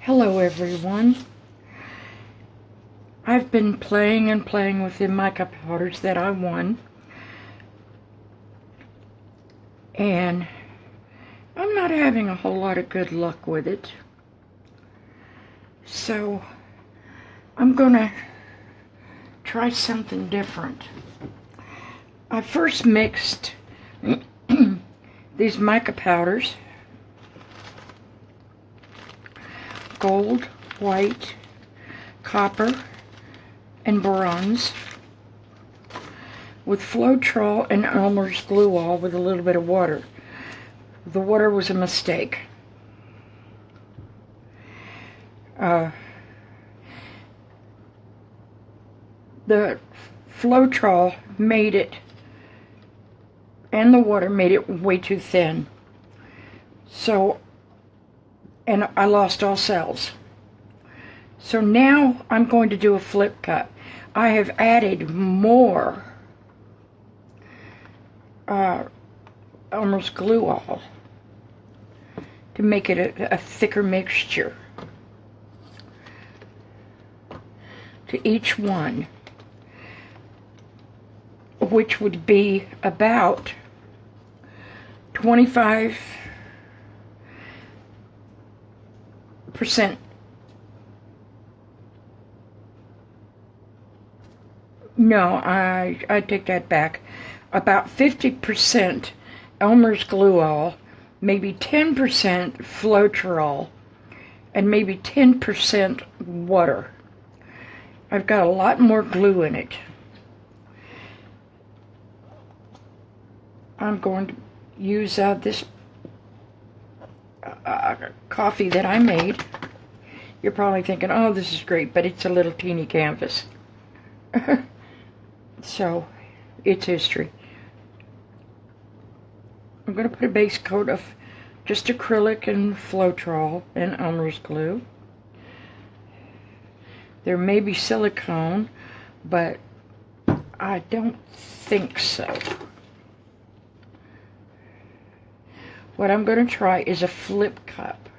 Hello everyone. I've been playing with the mica powders that I won, and I'm not having a whole lot of good luck with it. So I'm gonna try something different. I first mixed these mica powders, gold, white, copper, and bronze, with Flotroel and Elmers Glue All with a little bit of water. The water was a mistake. The Flotroel made it, and the water made it way too thin. So, and I lost all cells. So now I'm going to do a flip cut. I have added more Elmers Glue All to make it a thicker mixture to each one, which would be about 25% No, I take that back. About 50% Elmer's Glue All, maybe 10% Flotroel, and maybe 10% water. I've got a lot more glue in it. I'm going to use this coffee that I made. You're probably thinking, oh, this is great, but it's a little teeny canvas. So, it's history. I'm going to put a base coat of just acrylic and Flotroel and Elmer's glue. There may be silicone, but I don't think so. What I'm going to try is a flip cup.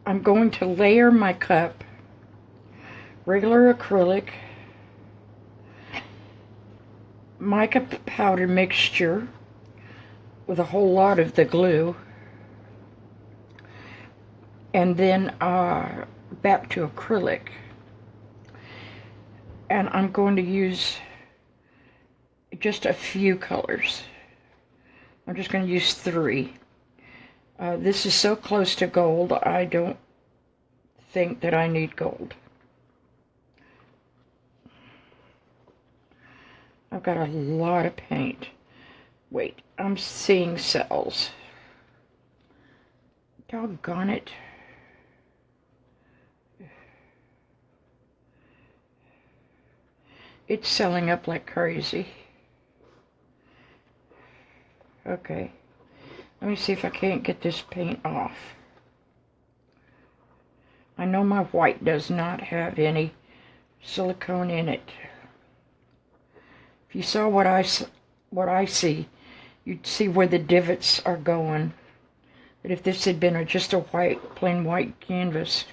I'm going to layer my cup, regular acrylic, mica powder mixture with a whole lot of the glue, and then back to acrylic. And I'm going to use just a few colors. I'm just going to use 3. This is so close to gold, I don't think that I need gold. I've got a lot of paint. Wait, I'm seeing cells. Doggone it. It's selling up like crazy. Okay. Let me see if I can't get this paint off. I know my white does not have any silicone in it. If you saw what I see, you'd see where the divots are going. But if this had been just a plain white canvas,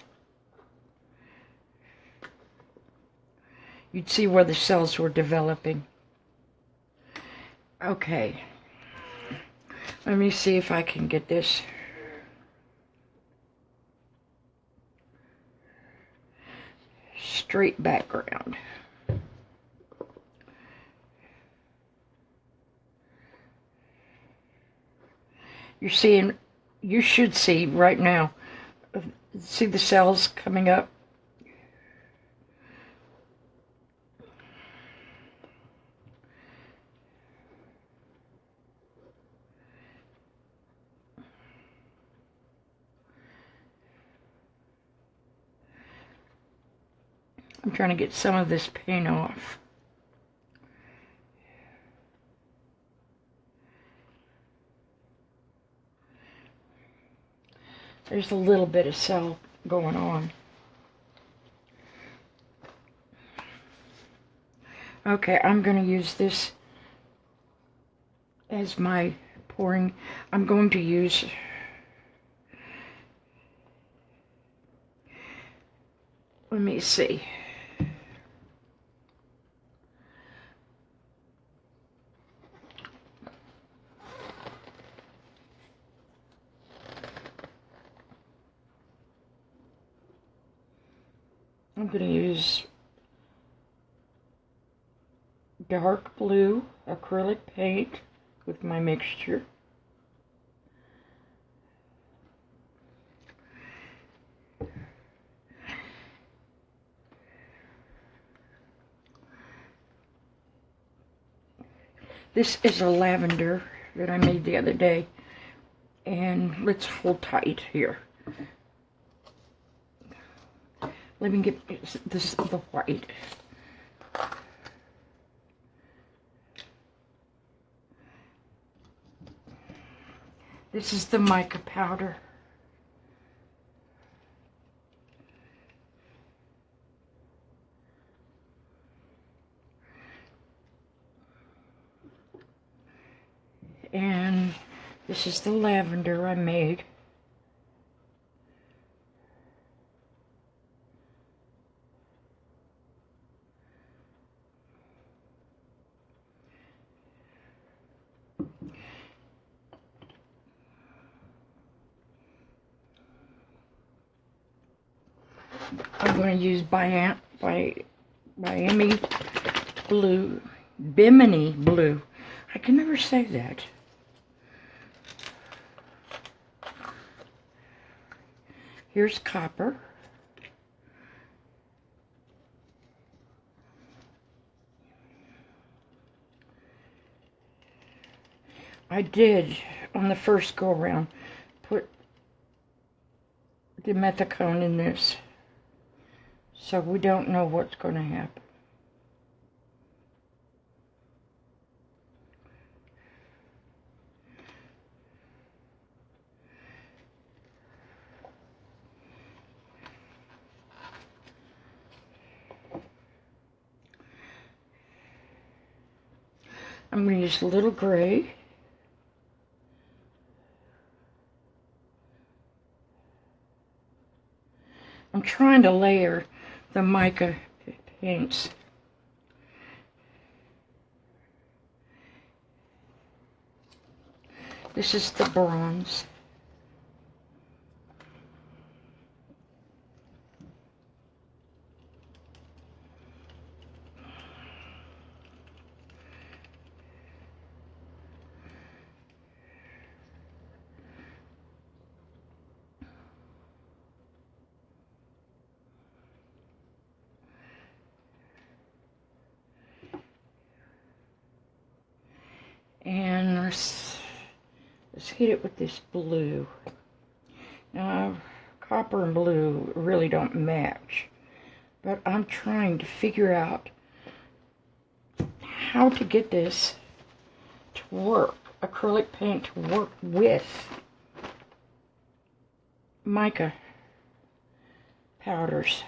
you'd see where the cells were developing. Okay. Let me see if I can get this. Straight background. You should see right now, see the cells coming up? I'm trying to get some of this paint off. There's a little bit of cell going on. Okay, I'm going to use this as my pouring. I'm going to use Let me see. I'm going to use dark blue acrylic paint with my mixture. This is a lavender that I made the other day, and let's hold tight here. Let me get this the white. This is the mica powder. And this is the lavender I made. I'm going to use Miami blue, Bimini blue. I can never say that. Here's copper. I did, on the first go around, put Dimethcone in this. So we don't know what's going to happen. I'm going to use a little gray. I'm trying to layer the mica paints. This is the bronze. And let's hit it with this blue. Now, copper and blue really don't match, but I'm trying to figure out how to get this to work, acrylic paint to work with mica powders.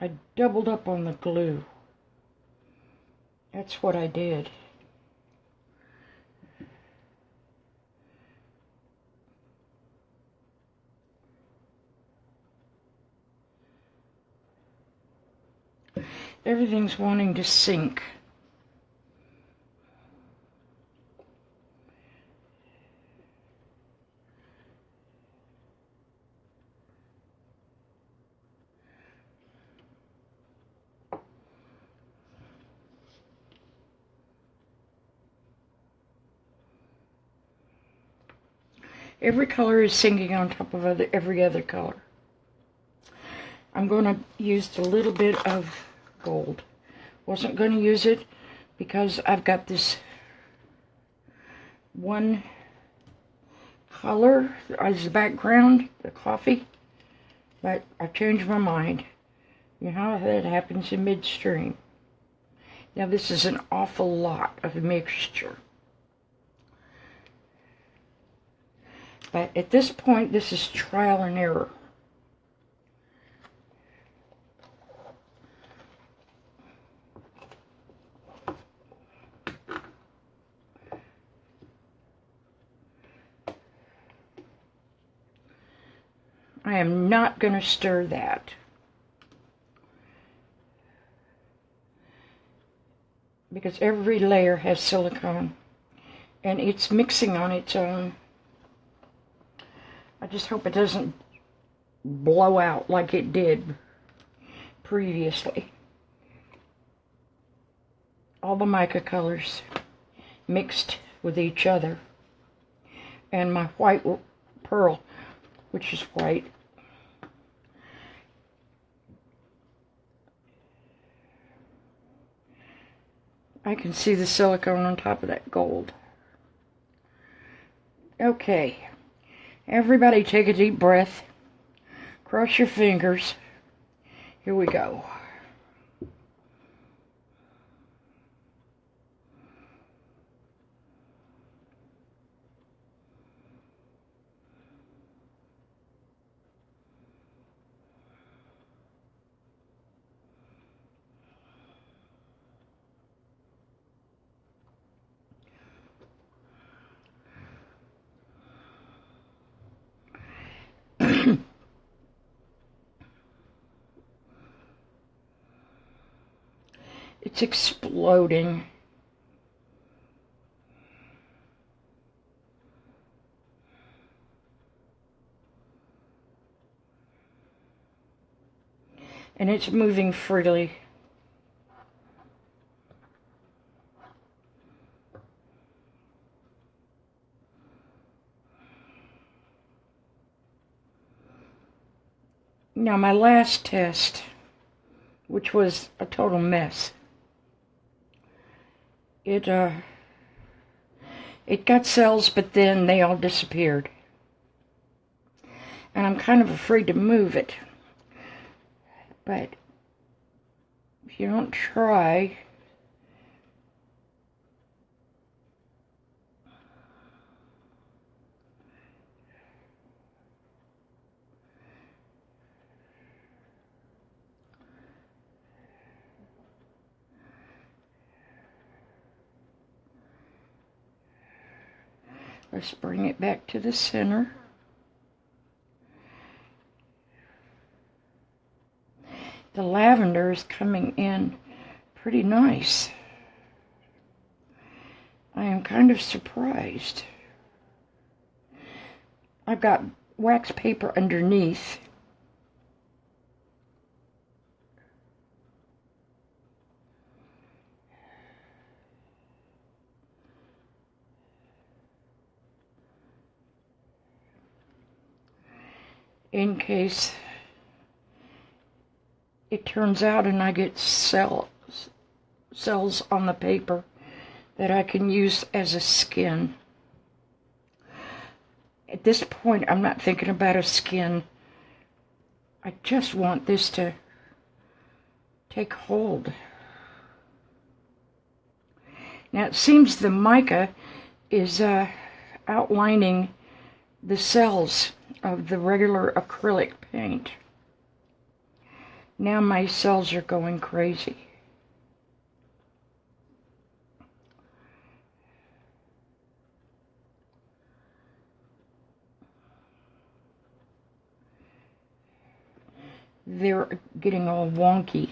I doubled up on the glue. That's what I did. Everything's wanting to sink. Every color is sinking on top of every other color. I'm going to use a little bit of gold. Wasn't going to use it because I've got this one color as the background, the coffee, but I changed my mind. You know how that happens in midstream. Now this is an awful lot of mixture. But at this point, this is trial and error. I am not going to stir that. Because every layer has silicone. And it's mixing on its own. I just hope it doesn't blow out like it did previously. All the mica colors mixed with each other. And my white pearl, which is white. I can see the silicone on top of that gold. Okay, everybody take a deep breath. Cross your fingers. Here we go. It's exploding. And it's moving freely. Now my last test, which was a total mess, it got cells, but then they all disappeared. And I'm kind of afraid to move it. But if you don't try, let's bring it back to the center. The lavender is coming in pretty nice. I am kind of surprised. I've got wax paper underneath. In case it turns out and I get cells on the paper that I can use as a skin. At this point, I'm not thinking about a skin. I just want this to take hold. Now it seems the mica is outlining the cells of the regular acrylic paint. Now my cells are going crazy. They're getting all wonky.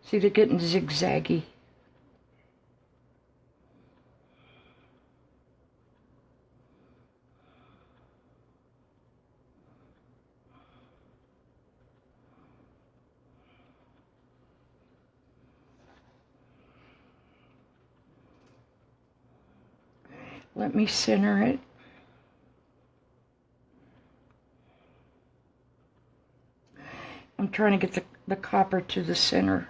See, they're getting zigzaggy. Let me center it. I'm trying to get the copper to the center.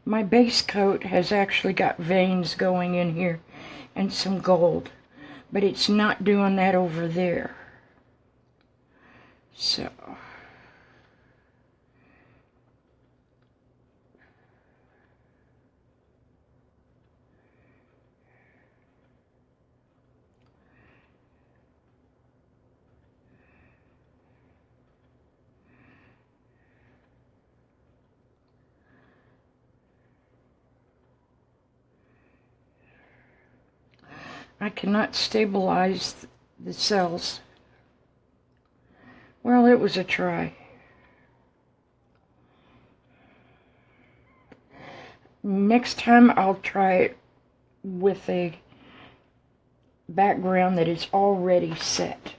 My base coat has actually got veins going in here and some gold, but it's not doing that over there. So I cannot stabilize the cells. Well, it was a try. Next time I'll try it with a background that is already set.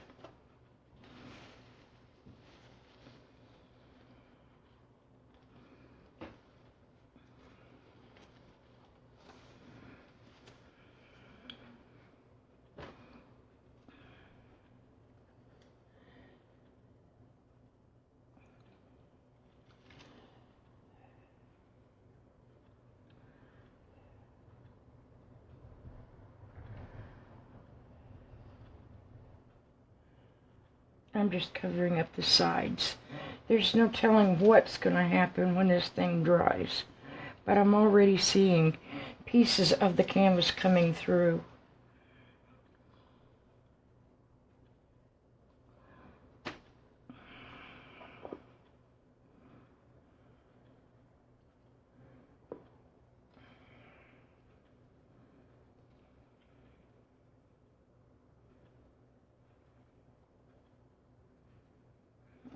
I'm just covering up the sides. There's no telling what's going to happen when this thing dries, but I'm already seeing pieces of the canvas coming through.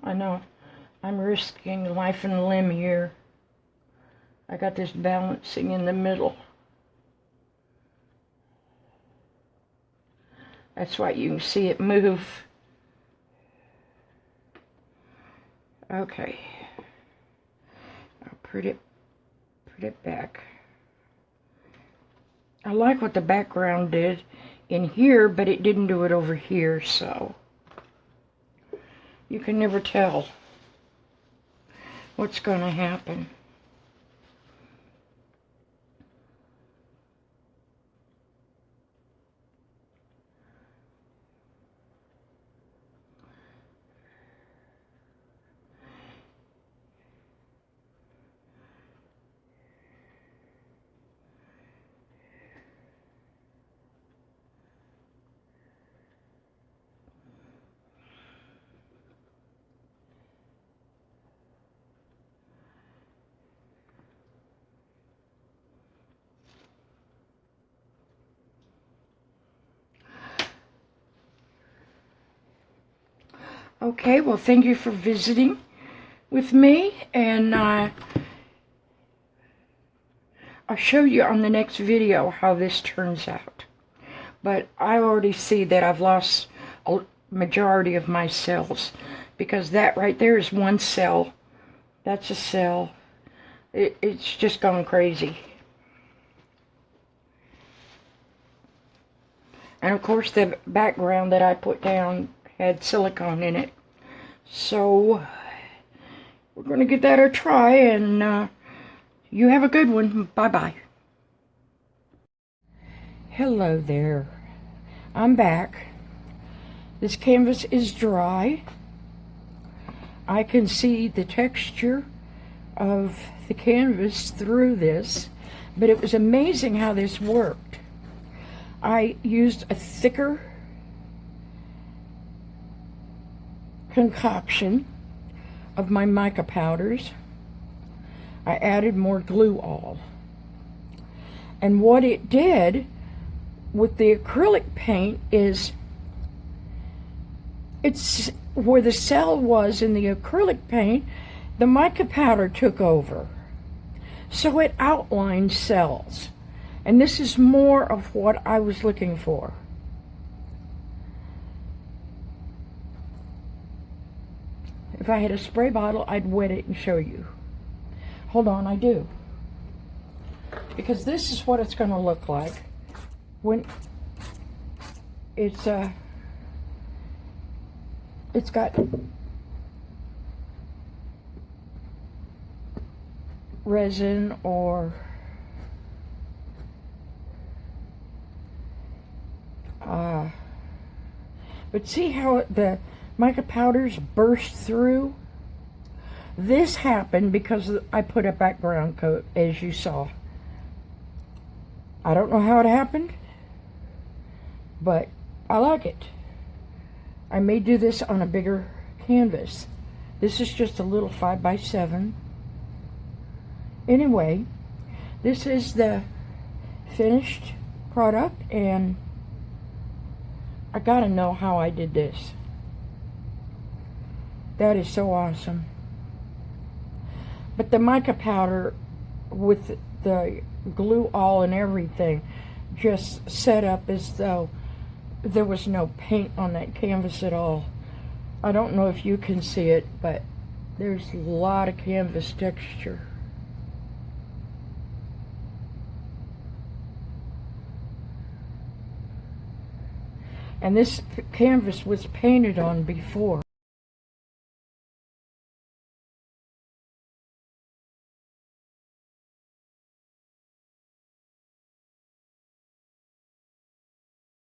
I know I'm risking life and limb here. I got this balancing in the middle. That's why you can see it move. Okay. I'll put it back. I like what the background did in here, but it didn't do it over here, so you can never tell what's going to happen. Okay, well, thank you for visiting with me, and I'll show you on the next video how this turns out. But I already see that I've lost a majority of my cells, because that right there is one cell. That's a cell. It's just gone crazy. And of course the background that I put down had silicone in it. So we're going to give that a try, and you have a good one. Bye-bye. Hello there. I'm back. This canvas is dry. I can see the texture of the canvas through this, but it was amazing how this worked. I used a thicker concoction of my mica powders. I added more Glue All. And what it did with the acrylic paint is, it's where the cell was in the acrylic paint, the mica powder took over. So it outlined cells. And this is more of what I was looking for. If I had a spray bottle, I'd wet it and show you. Hold on, I do. Because this is what it's going to look like when it's got resin or but see how the mica powders burst through. This happened because I put a background coat, as you saw. I don't know how it happened, but I like it. I may do this on a bigger canvas. This is just a little 5x7. Anyway, this is the finished product, and I gotta know how I did this. That is so awesome. But the mica powder with the glue all and everything just set up as though there was no paint on that canvas at all. I don't know if you can see it, but there's a lot of canvas texture. And this canvas was painted on before.